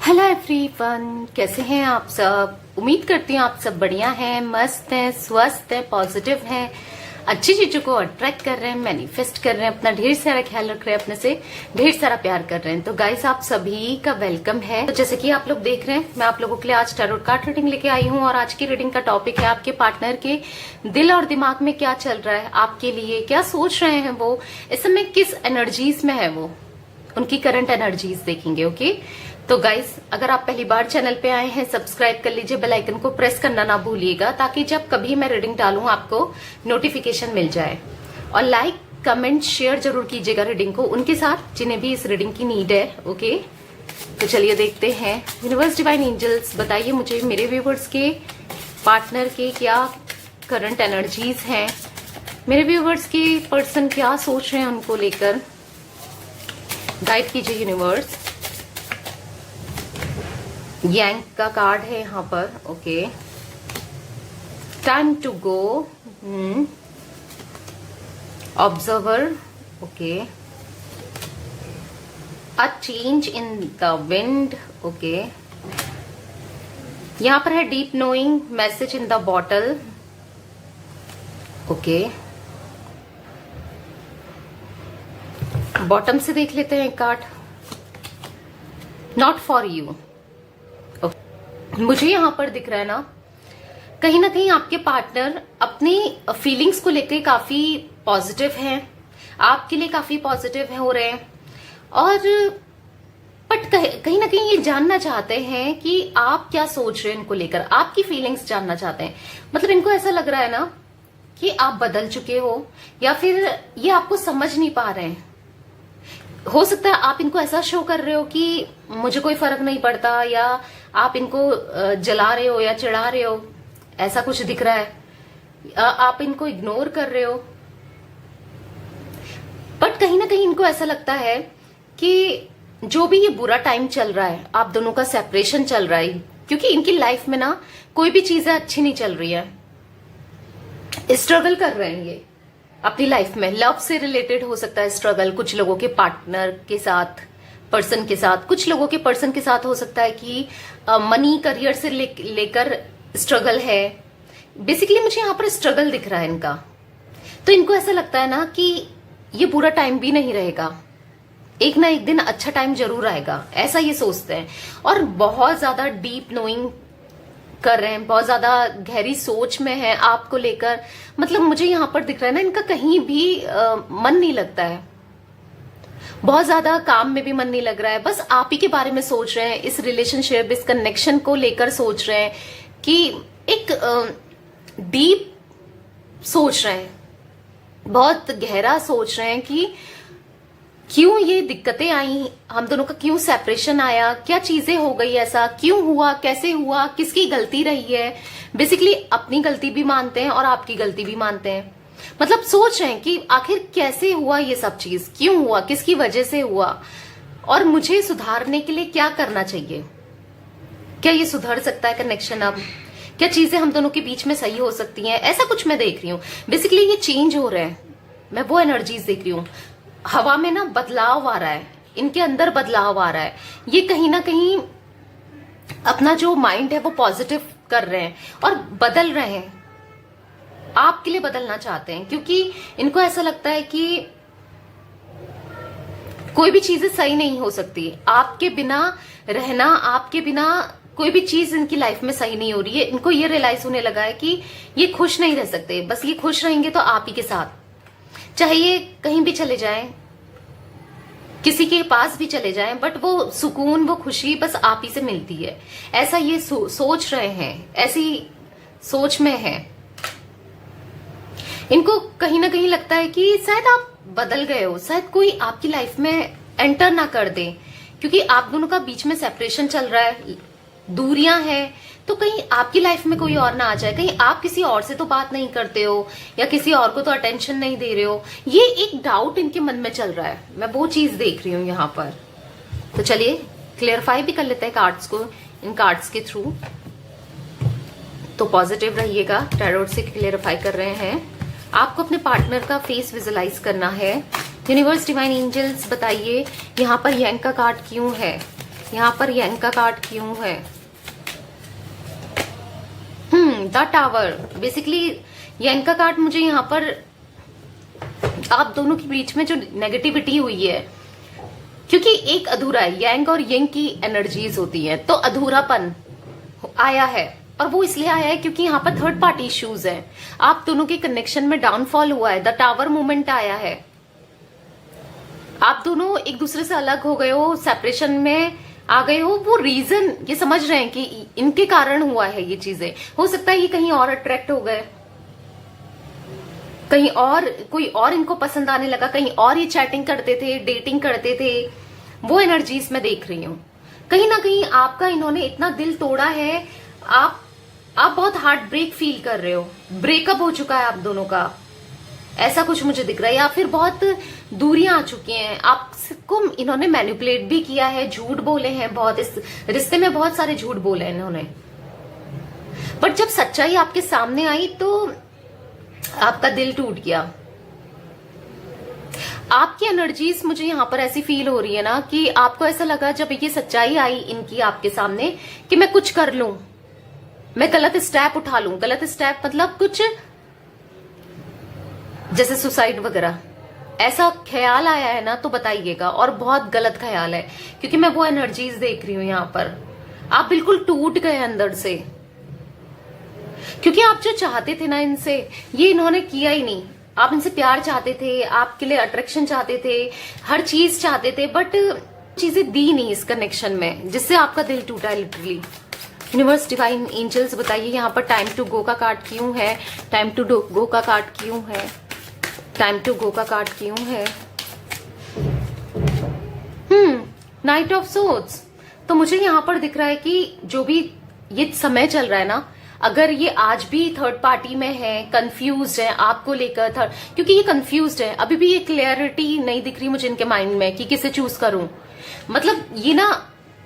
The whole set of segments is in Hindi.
हेलो एवरीवन, कैसे हैं आप सब। उम्मीद करती हूँ आप सब बढ़िया हैं, मस्त हैं, स्वस्थ हैं, पॉजिटिव हैं, अच्छी चीजों को अट्रैक्ट कर रहे हैं, मैनिफेस्ट कर रहे हैं, अपना ढेर सारा ख्याल रख रहे हैं, अपने से ढेर सारा प्यार कर रहे हैं। तो गाइस, आप सभी का वेलकम है। तो जैसे कि आप लोग देख रहे हैं, मैं आप लोगों के लिए आज टैरोट कार्ड रीडिंग लेके आई हूँ और आज की रीडिंग का टॉपिक है आपके पार्टनर के दिल और दिमाग में क्या चल रहा है, आपके लिए क्या सोच रहे हैं वो, इस समय किस एनर्जीज में है वो, उनकी करंट एनर्जीज देखेंगे। ओके, तो गाइस, अगर आप पहली बार चैनल पे आए हैं, सब्सक्राइब कर लीजिए, बेल आइकन को प्रेस करना ना भूलिएगा ताकि जब कभी मैं रीडिंग डालूं आपको नोटिफिकेशन मिल जाए। और लाइक कमेंट शेयर जरूर कीजिएगा रीडिंग को उनके साथ जिन्हें भी इस रीडिंग की नीड है। ओके, तो चलिए देखते हैं। यूनिवर्स, डिवाइन एंजल्स, बताइए मुझे मेरे व्यूवर्स के पार्टनर के क्या करंट एनर्जीज हैं, मेरे व्यूवर्स के पर्सन क्या सोच रहे हैं उनको लेकर। गाइड कीजिए यूनिवर्स। यांग का कार्ड है यहाँ पर। Okay, time to go, observer, okay, a change in the wind, okay, यहाँ पर है deep knowing, message in the bottle, okay. Bottom से देख लेते हैं कार्ड, नॉट फॉर यू। मुझे यहां पर दिख रहा है ना कहीं आपके पार्टनर अपनी फीलिंग्स को लेकर काफी पॉजिटिव हैं, आपके लिए काफी पॉजिटिव हो रहे हैं, और बट कहीं ना कहीं ये जानना चाहते हैं कि आप क्या सोच रहे हैं इनको लेकर, आपकी फीलिंग्स जानना चाहते हैं। मतलब इनको ऐसा लग रहा है ना कि आप बदल चुके हो, या फिर ये आपको समझ नहीं पा रहे हैं। हो सकता है आप इनको ऐसा शो कर रहे हो कि मुझे कोई फर्क नहीं पड़ता, या आप इनको जला रहे हो या चिढ़ा रहे हो, ऐसा कुछ दिख रहा है। आप इनको इग्नोर कर रहे हो, बट कहीं ना कहीं इनको ऐसा लगता है कि जो भी ये बुरा टाइम चल रहा है, आप दोनों का सेपरेशन चल रहा है, क्योंकि इनकी लाइफ में ना कोई भी चीजें अच्छी नहीं चल रही है, स्ट्रगल कर रहे हैं ये अपनी लाइफ में। लव से रिलेटेड हो सकता है स्ट्रगल, कुछ लोगों के पार्टनर के साथ, पर्सन के साथ, कुछ लोगों के पर्सन के साथ हो सकता है कि मनी करियर से लेकर स्ट्रगल है। बेसिकली मुझे यहाँ पर स्ट्रगल दिख रहा है इनका। तो इनको ऐसा लगता है ना कि ये बुरा टाइम भी नहीं रहेगा, एक ना एक दिन अच्छा टाइम जरूर आएगा, ऐसा ये सोचते हैं। और बहुत ज्यादा डीप नोइंग कर रहे हैं, बहुत ज्यादा गहरी सोच में है आपको लेकर। मतलब मुझे यहाँ पर दिख रहा है ना इनका कहीं भी मन नहीं लगता है, बहुत ज्यादा काम में भी मन नहीं लग रहा है, बस आप ही के बारे में सोच रहे हैं, इस रिलेशनशिप, इस कनेक्शन को लेकर सोच रहे हैं कि एक डीप सोच रहे हैं, बहुत गहरा सोच रहे हैं कि क्यों ये दिक्कतें आई, हम दोनों का क्यों सेपरेशन आया, क्या चीजें हो गई, ऐसा क्यों हुआ, कैसे हुआ, किसकी गलती रही है। बेसिकली अपनी गलती भी मानते हैं और आपकी गलती भी मानते हैं। मतलब सोच रहे हैं कि आखिर कैसे हुआ ये सब चीज, क्यों हुआ, किसकी वजह से हुआ, और मुझे सुधारने के लिए क्या करना चाहिए। क्या ये सुधर सकता है कनेक्शन अब, क्या चीजें हम दोनों के बीच में सही हो सकती हैं, ऐसा कुछ मैं देख रही हूँ। बेसिकली ये चेंज हो रहे हैं, मैं वो एनर्जीज देख रही हूँ। हवा में ना बदलाव आ रहा है, इनके अंदर बदलाव आ रहा है। ये कहीं ना कहीं अपना जो माइंड है वो पॉजिटिव कर रहे हैं और बदल रहे हैं, आपके लिए बदलना चाहते हैं, क्योंकि इनको ऐसा लगता है कि कोई भी चीजें सही नहीं हो सकती, आपके बिना रहना, आपके बिना कोई भी चीज इनकी लाइफ में सही नहीं हो रही है। इनको ये रियलाइज होने लगा है कि ये खुश नहीं रह सकते, बस ये खुश रहेंगे तो आप ही के साथ, चाहे ये कहीं भी चले जाएं, किसी के पास भी चले जाएं, बट वो सुकून, वो खुशी बस आप ही से मिलती है, ऐसा ये सोच रहे हैं, ऐसी सोच में है। इनको कहीं ना कहीं लगता है कि शायद आप बदल गए हो, शायद कोई आपकी लाइफ में एंटर ना कर दे, क्योंकि आप दोनों का बीच में सेपरेशन चल रहा है, दूरियां हैं, तो कहीं आपकी लाइफ में कोई और ना आ जाए, कहीं आप किसी और से तो बात नहीं करते हो, या किसी और को तो अटेंशन नहीं दे रहे हो, ये एक डाउट इनके मन में चल रहा है। मैं वो चीज देख रही हूँ यहाँ पर। तो चलिए क्लियरफाई भी कर लेते हैं कार्ड्स को, इन कार्ड्स के थ्रू। तो पॉजिटिव रहिएगा, टैरोट से क्लियरफाई कर रहे हैं। आपको अपने पार्टनर का फेस विजुलाइज करना है। यूनिवर्स, डिवाइन एंजल्स, बताइए यहाँ पर यांग का कार्ड क्यों है, यहाँ पर यंग का कार्ड क्यों है? The tower. बेसिकली यंग का कार्ड मुझे यहाँ पर आप दोनों के बीच में जो नेगेटिविटी हुई है, क्योंकि एक अधूरा है, यंग और यंग की एनर्जीज होती है, तो अधूरापन आया है। और वो इसलिए आया है क्योंकि यहाँ पर थर्ड पार्टी इश्यूज है, आप दोनों के कनेक्शन में डाउनफॉल हुआ है, द टावर मूवमेंट आया है, आप दोनों एक दूसरे से अलग हो गए हो, सेपरेशन में आ गए हो। वो रीजन ये समझ रहे हैं कि इनके कारण हुआ है ये चीजें। हो सकता है ये कहीं और अट्रैक्ट हो गए, कहीं और कोई और इनको पसंद आने लगा, कहीं और ये चैटिंग करते थे, डेटिंग करते थे। वो एनर्जीज मैं देख रही हूं। कहीं ना कहीं आपका इन्होंने इतना दिल तोड़ा है, आप बहुत हार्ट ब्रेक फील कर रहे हो, ब्रेकअप हो चुका है आप दोनों का, ऐसा कुछ मुझे दिख रहा है। या फिर बहुत दूरियां आ चुकी हैं, आपको इन्होंने मैनिपुलेट भी किया है, झूठ बोले हैं बहुत, इस रिश्ते में बहुत सारे झूठ बोले हैं इन्होंने। बट जब सच्चाई आपके सामने आई तो आपका दिल टूट गया। आपकी एनर्जीज मुझे यहाँ पर ऐसी फील हो रही है ना कि आपको ऐसा लगा जब ये सच्चाई आई इनकी आपके सामने कि मैं कुछ कर लूं, मैं गलत स्टेप उठा लूं। गलत स्टेप मतलब कुछ जैसे सुसाइड वगैरह, ऐसा ख्याल आया है ना तो बताइएगा। और बहुत गलत ख्याल है, क्योंकि मैं वो एनर्जीज देख रही हूं यहाँ पर। आप बिल्कुल टूट गए अंदर से, क्योंकि आप जो चाहते थे ना इनसे, ये इन्होंने किया ही नहीं। आप इनसे प्यार चाहते थे, आपके लिए अट्रैक्शन चाहते थे, हर चीज चाहते थे, बट चीजें दी नहीं इस कनेक्शन में, जिससे आपका दिल टूटा है लिटरली। यूनिवर्स, डिवाइन एंजल्स बताइए यहाँ पर टाइम टू गो का कार्ड क्यों है? टाइम टू गो का कार्ड क्यों है? टाइम टू गो का कार्ड क्यों है? Night of swords. तो मुझे यहाँ पर दिख रहा है कि जो भी ये समय चल रहा है ना, अगर ये आज भी थर्ड पार्टी में है, कंफ्यूज है आपको लेकर, क्योंकि ये कंफ्यूज है, अभी भी ये क्लियरिटी नहीं दिख रही मुझे इनके माइंड में कि किसे चूज करूं। मतलब ये ना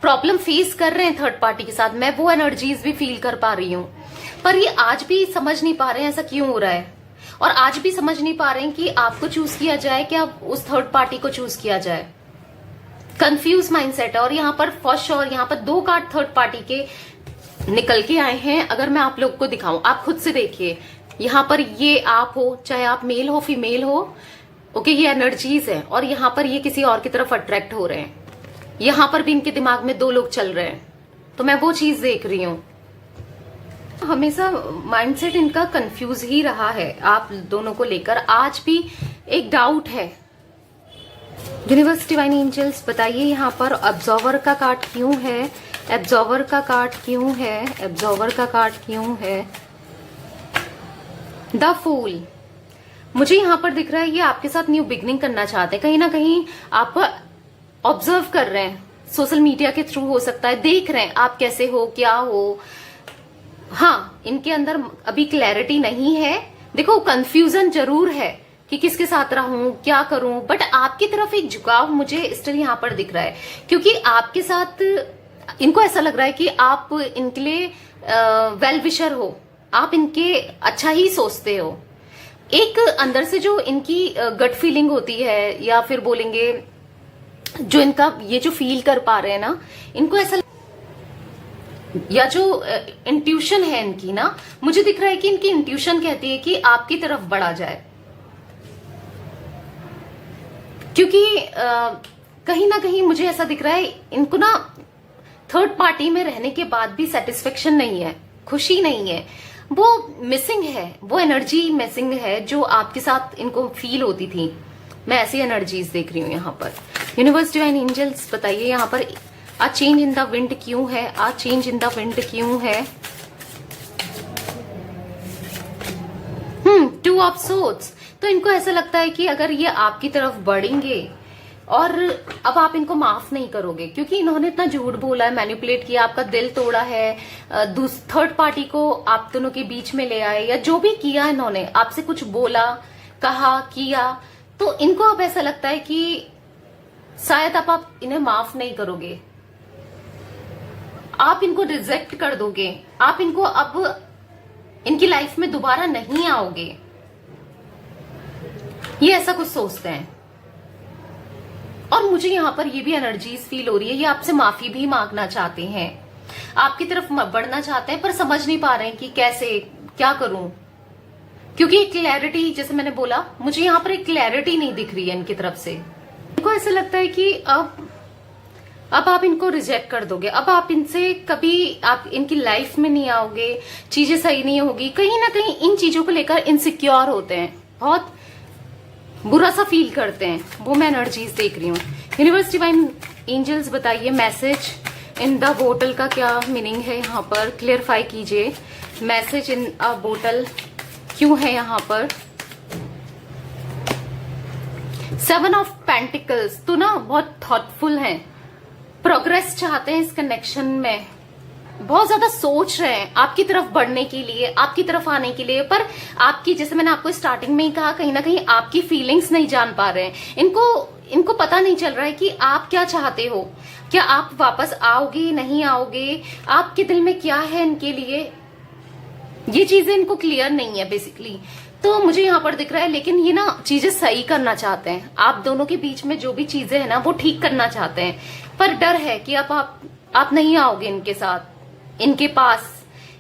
प्रॉब्लम फेस कर रहे हैं थर्ड पार्टी के साथ, मैं वो एनर्जीज भी फील कर पा रही हूँ। पर ये आज भी समझ नहीं पा रहे हैं ऐसा क्यों हो रहा है, और आज भी समझ नहीं पा रहे हैं कि आपको चूज किया जाए क्या उस थर्ड पार्टी को चूज किया जाए। कंफ्यूज माइंडसेट है। और यहाँ पर फर्स्ट और यहाँ पर 2 कार्ड थर्ड पार्टी के निकल के आए हैं। अगर मैं आप लोग को दिखाऊं, आप खुद से देखिए, यहाँ पर ये आप हो, चाहे आप मेल हो फीमेल हो, ओके, ये एनर्जीज है। और यहाँ पर ये किसी और की तरफ अट्रैक्ट हो रहे हैं। यहाँ पर भी इनके दिमाग में 2 लोग चल रहे हैं, तो मैं वो चीज देख रही हूँ। हमेशा माइंडसेट इनका कंफ्यूज ही रहा है आप दोनों को लेकर, आज भी एक डाउट है। यूनिवर्स, डिवाइन एंजल्स बताइए यहाँ पर ऑब्जर्वर का कार्ड क्यों है? एब्जॉर्वर का कार्ड क्यों है? एब्जॉर्वर का कार्ड क्यों है? The fool. मुझे यहाँ पर दिख रहा है ये आपके साथ न्यू बिगनिंग करना चाहते हैं। कहीं ना कहीं आप ऑब्जर्व कर रहे हैं, सोशल मीडिया के थ्रू हो सकता है, देख रहे हैं आप कैसे हो, क्या हो। हाँ, इनके अंदर अभी क्लैरिटी नहीं है। देखो, कंफ्यूजन जरूर है कि किसके साथ रहूं, क्या करूं, बट आपकी तरफ एक झुकाव मुझे स्टिल यहाँ पर दिख रहा है, क्योंकि आपके साथ इनको ऐसा लग रहा है कि आप इनके लिए वेल विशर हो, आप इनके अच्छा ही सोचते हो। एक अंदर से जो इनकी गट फीलिंग होती है, या फिर बोलेंगे जो इनका ये जो फील कर पा रहे हैं ना, इनको ऐसा, या जो इंट्यूशन है इनकी ना, मुझे दिख रहा है कि इनकी इंट्यूशन कहती है कि आपकी तरफ बढ़ा जाए। क्योंकि कहीं ना कहीं मुझे ऐसा दिख रहा है इनको ना थर्ड पार्टी में रहने के बाद भी सेटिस्फेक्शन नहीं है, खुशी नहीं है, वो मिसिंग है, वो एनर्जी मिसिंग है जो आपके साथ इनको फील होती थी। मैं ऐसी एनर्जीज देख रही हूँ यहाँ पर। यूनिवर्स, डिवाइन एंजल्स बताइए यहाँ पर आ चेंज इन द विंड क्यों है? आ चेंज इन द विंड क्यों है? 2 ऑफ सोर्ड्स। तो इनको ऐसा लगता है कि अगर ये आपकी तरफ बढ़ेंगे और अब आप इनको माफ नहीं करोगे, क्योंकि इन्होंने इतना झूठ बोला है, मैनिपुलेट किया, आपका दिल तोड़ा है, थर्ड पार्टी को आप दोनों के बीच में ले आए, या जो भी किया इन्होंने, आपसे कुछ बोला, कहा, किया, तो इनको अब ऐसा लगता है कि शायद आप इन्हें माफ नहीं करोगे, आप इनको रिजेक्ट कर दोगे, आप इनको अब इनकी लाइफ में दोबारा नहीं आओगे। ये ऐसा कुछ सोचते हैं। और मुझे यहाँ पर ये भी एनर्जीज फील हो रही है, ये आपसे माफी भी मांगना चाहते हैं, आपकी तरफ बढ़ना चाहते हैं, पर समझ नहीं पा रहे हैं कि कैसे, क्या करूं। क्योंकि एक क्लैरिटी, जैसे मैंने बोला, मुझे यहाँ पर एक क्लैरिटी नहीं दिख रही है इनकी तरफ से। इनको ऐसा लगता है कि अब आप इनको रिजेक्ट कर दोगे, अब आप इनसे कभी, आप इनकी लाइफ में नहीं आओगे, चीजें सही नहीं होगी, कहीं ना कहीं इन चीजों को लेकर इनसिक्योर होते हैं, बहुत बुरा सा फील करते हैं, वो मैं एनर्जीज देख रही हूँ। यूनिवर्स, डिवाइन एंजल्स, बताइए मैसेज इन द बोटल का क्या मीनिंग है यहाँ पर, क्लियरफाई कीजिए। मैसेज इन अ बोटल क्यों है यहाँ पर। 7 ऑफ पेंटिकल्स, तो ना बहुत थॉटफुल हैं, प्रोग्रेस चाहते हैं इस कनेक्शन में, बहुत ज्यादा सोच रहे हैं आपकी तरफ बढ़ने के लिए, आपकी तरफ आने के लिए, पर आपकी, जैसे मैंने आपको स्टार्टिंग में ही कहा, कहीं ना कहीं आपकी फीलिंग्स नहीं जान पा रहे हैं। इनको पता नहीं चल रहा है कि आप क्या चाहते हो, क्या आप वापस आओगे, नहीं आओगे, आपके दिल में क्या है इनके लिए, ये चीजें इनको क्लियर नहीं है बेसिकली। तो मुझे यहाँ पर दिख रहा है, लेकिन ये ना चीजें सही करना चाहते हैं, आप दोनों के बीच में जो भी चीजें है ना वो ठीक करना चाहते हैं, पर डर है कि अब आप नहीं आओगे इनके साथ, इनके पास,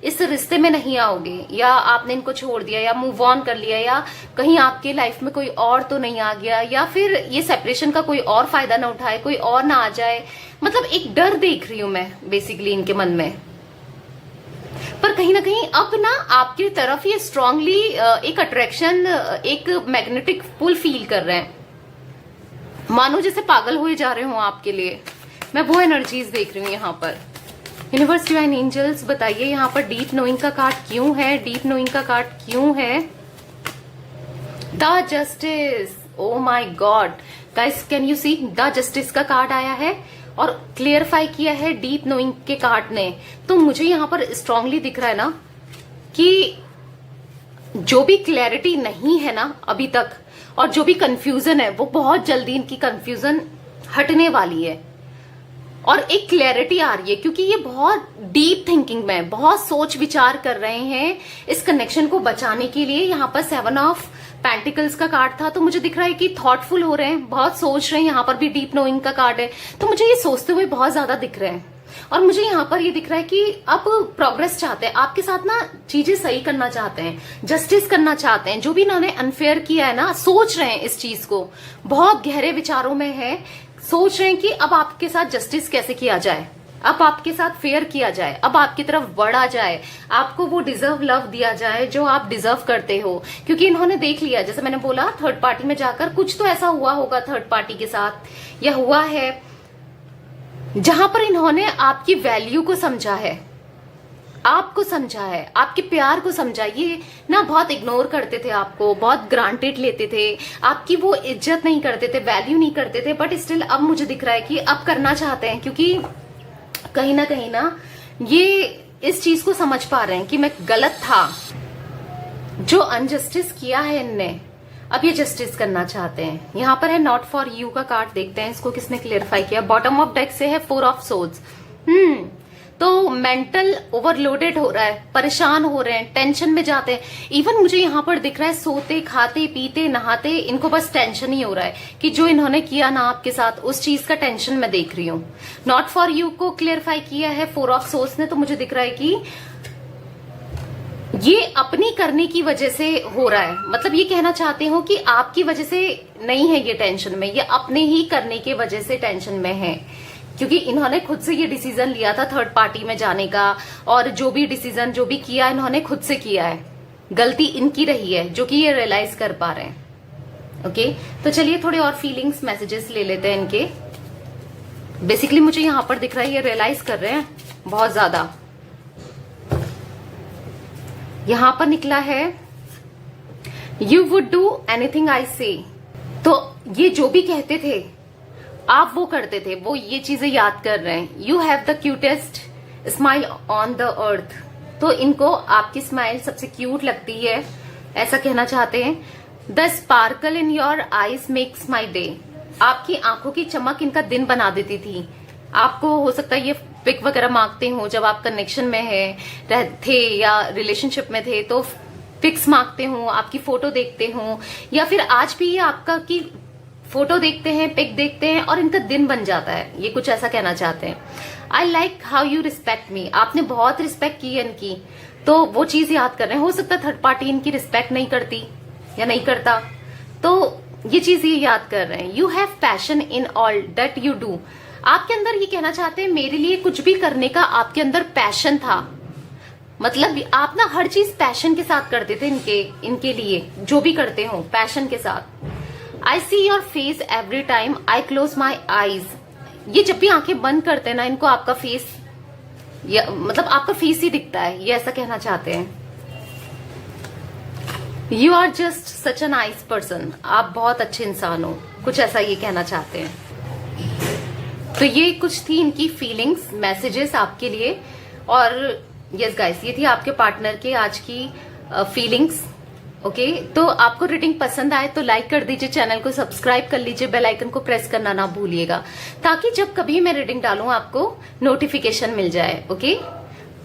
इस रिश्ते में नहीं आओगे, या आपने इनको छोड़ दिया या मूव ऑन कर लिया, या कहीं आपके लाइफ में कोई और तो नहीं आ गया, या फिर ये सेपरेशन का कोई और फायदा ना उठाए, कोई और ना आ जाए। मतलब एक डर देख रही हूं मैं बेसिकली इनके मन में, पर कहीं ना कहीं अब ना आपकी तरफ ये स्ट्रांगली एक अट्रैक्शन, एक मैग्नेटिक पुल फील कर रहे हैं, मानो जैसे पागल हुए जा रहे हो आपके लिए। मैं वो एनर्जीज देख रही हूँ यहाँ पर। यूनिवर्स, डिवाइन एंजल्स, बताइए यहाँ पर डीप नोइंग का कार्ड क्यों है, डीप नोइंग का कार्ड क्यों है। The justice, oh my god guys, can you see, the justice का कार्ड आया है और क्लियरफाई किया है डीप नोइंग के कार्ड ने। तो मुझे यहाँ पर स्ट्रांगली दिख रहा है ना कि जो भी क्लैरिटी नहीं है ना अभी तक, और जो भी कंफ्यूजन है, वो बहुत जल्दी इनकी कंफ्यूजन हटने वाली है और एक क्लैरिटी आ रही है, क्योंकि ये बहुत डीप थिंकिंग में, बहुत सोच विचार कर रहे हैं इस कनेक्शन को बचाने के लिए। यहाँ पर 7 ऑफ पेंटिकल्स का कार्ड था, तो मुझे दिख रहा है कि थॉटफुल हो रहे हैं, बहुत सोच रहे हैं। यहाँ पर भी डीप नोइंग का कार्ड है, तो मुझे ये सोचते हुए बहुत ज्यादा दिख रहे हैं। और मुझे यहाँ पर ये दिख रहा है कि अब प्रोग्रेस चाहते हैं, आपके साथ ना चीजें सही करना चाहते हैं, जस्टिस करना चाहते हैं, जो भी इन्होंने अनफेयर किया है ना, सोच रहे हैं इस चीज को, बहुत गहरे विचारों में है, सोच रहे हैं कि अब आपके साथ जस्टिस कैसे किया जाए, अब आपके साथ फेयर किया जाए, अब आपकी तरफ बढ़ा जाए, आपको वो डिजर्व लव दिया जाए जो आप डिजर्व करते हो। क्योंकि इन्होंने देख लिया, जैसे मैंने बोला, थर्ड पार्टी में जाकर कुछ तो ऐसा हुआ होगा थर्ड पार्टी के साथ, या हुआ है जहां पर इन्होंने आपकी वैल्यू को समझा है, आपको समझा है, आपके प्यार को समझा। ये ना बहुत इग्नोर करते थे आपको, बहुत ग्रांटेड लेते थे, आपकी वो इज्जत नहीं करते थे, वैल्यू नहीं करते थे, बट स्टिल अब मुझे दिख रहा है कि अब करना चाहते हैं, क्योंकि कहीं ना ये इस चीज को समझ पा रहे हैं कि मैं गलत था, जो अनजस्टिस किया है इनने, अब ये जस्टिस करना चाहते हैं। यहाँ पर है नॉट फॉर यू का कार्ड, देखते हैं इसको किसने क्लियरफाई किया। बॉटम ऑफ डेक से है 4 ऑफ सोर्ड्स। तो मेंटल ओवरलोडेड हो रहा है, परेशान हो रहे हैं, टेंशन में जाते हैं। इवन मुझे यहाँ पर दिख रहा है सोते, खाते, पीते, नहाते, इनको बस टेंशन ही हो रहा है कि जो इन्होंने किया ना आपके साथ, उस चीज का टेंशन मैं देख रही हूँ। नॉट फॉर यू को क्लियरफाई किया है 4 ऑफ सोर्स ने, तो मुझे दिख रहा है कि ये अपनी करने की वजह से हो रहा है। मतलब ये कहना चाहते हो कि आपकी वजह से नहीं है ये टेंशन में, ये अपने ही करने की वजह से टेंशन में है, क्योंकि इन्होंने खुद से ये डिसीजन लिया था थर्ड पार्टी में जाने का, और जो भी डिसीजन, जो भी किया, इन्होंने खुद से किया है, गलती इनकी रही है, जो कि ये रियलाइज कर पा रहे हैं। ओके, तो चलिए थोड़े और फीलिंग्स, मैसेजेस ले लेते हैं इनके। बेसिकली मुझे यहां पर दिख रहा है ये रियलाइज कर रहे हैं बहुत ज्यादा। यहां पर निकला है you would do anything I से, तो ये जो भी कहते थे आप वो करते थे, वो ये चीजें याद कर रहे हैं। You have the cutest smile on the earth, तो इनको आपकी स्माइल सबसे क्यूट लगती है, ऐसा कहना चाहते हैं। The sparkle in your eyes makes my day, आपकी आंखों की चमक इनका दिन बना देती थी। आपको हो सकता है ये पिक वगैरह मांगते हो, जब आप कनेक्शन में थे या रिलेशनशिप में थे, तो पिक्स मांगते हो, आपकी फोटो देखते हो, या फिर आज भी ये आपका की फोटो देखते हैं, पिक देखते हैं और इनका दिन बन जाता है। ये कुछ ऐसा कहना चाहते हैं। I like how you respect मी, आपने बहुत रिस्पेक्ट की है इनकी, तो वो चीज याद कर रहे हैं। हो सकता है थर्ड पार्टी इनकी रिस्पेक्ट नहीं करती या नहीं करता, तो ये चीज ये याद कर रहे हैं। You have passion in all that you do, आपके अंदर ये कहना चाहते हैं मेरे लिए कुछ भी करने का आपके अंदर पैशन था। मतलब आप ना हर चीज पैशन के साथ करते थे, इनके लिए जो भी करते हो पैशन के साथ। I see your face every time I close my eyes, ये जब भी आंखें बंद करते हैं ना इनको आपका फेस, मतलब आपका फेस ही दिखता है, ये ऐसा कहना चाहते हैं। You are just such a nice person, आप बहुत अच्छे इंसान हो, कुछ ऐसा ये कहना चाहते हैं। तो ये कुछ थी इनकी फीलिंग्स, मैसेजेस आपके लिए। और यस गाइस, ये थी आपके पार्टनर के आज की फीलिंग्स। ओके, तो आपको रीडिंग पसंद आए तो लाइक कर दीजिए, चैनल को सब्सक्राइब कर लीजिए, बेल आइकन को प्रेस करना ना भूलिएगा, ताकि जब कभी मैं रीडिंग डालूं आपको नोटिफिकेशन मिल जाए। ओके,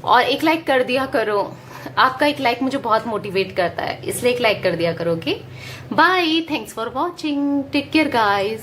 और एक लाइक कर दिया करो, आपका एक लाइक मुझे बहुत मोटिवेट करता है, इसलिए एक लाइक कर दिया करो। Okay, bye, thanks for watching, take care guys.